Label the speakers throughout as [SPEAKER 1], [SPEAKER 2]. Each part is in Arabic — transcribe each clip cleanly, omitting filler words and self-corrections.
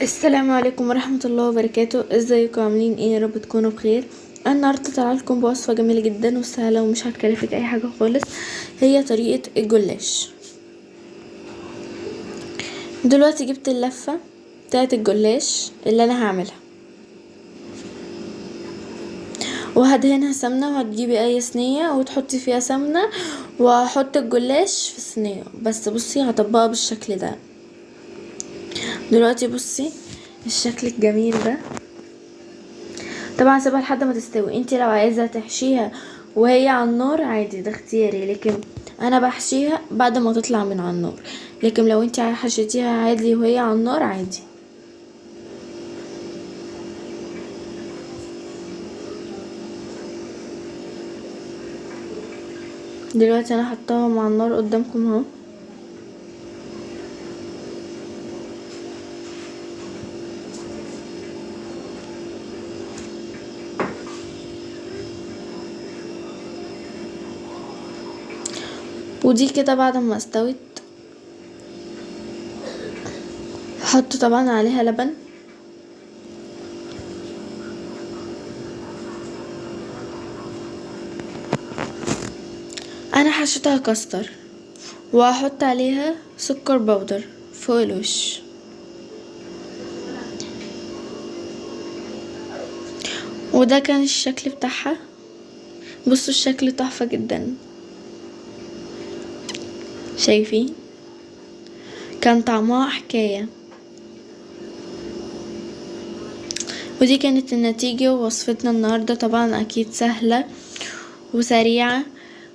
[SPEAKER 1] السلام عليكم ورحمة الله وبركاته. ازيكم عاملين ايه؟ يا رب تكونوا بخير. انا النهارده طالعه لكم بوصفه جميله جدا وسهله ومش هتكلفك اي حاجه خالص. هي طريقه الجلاش. دلوقتي جبت اللفه بتاعه الجلاش اللي انا هعملها وهدهنها سمنه، وهتجيبي اي صينيه وتحطي فيها سمنه وهحط الجلاش في الصينيه. بس بصي هطبقها بالشكل ده. دلوقتي بصي الشكل الجميل ده. طبعا سيبها لحد ما تستوي. انتي لو عايزه تحشيها وهي على النار عادي، ده اختياري، لكن انا بحشيها بعد ما تطلع من على النار. لكن لو انتي حشيتيها عادي وهي على النار عادي. دلوقتي انا حطاهم على النار قدامكم اهو. ودي كده بعد ما استوت هحط طبعا عليها لبن. انا حشيتها كاستر وهحط عليها سكر بودر فوق الوش. وده كان الشكل بتاعها. بصوا الشكل تحفة جدا، شايفين؟ كان طعمها حكاية. ودي كانت النتيجة ووصفتنا النهاردة. طبعا اكيد سهلة وسريعة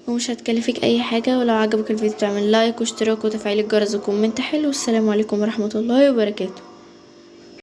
[SPEAKER 1] ومش هتكلفك اي حاجة. ولو عجبك الفيديو تعمل لايك واشتراك وتفعيل الجرس وكومنت حلو. والسلام عليكم ورحمة الله وبركاته.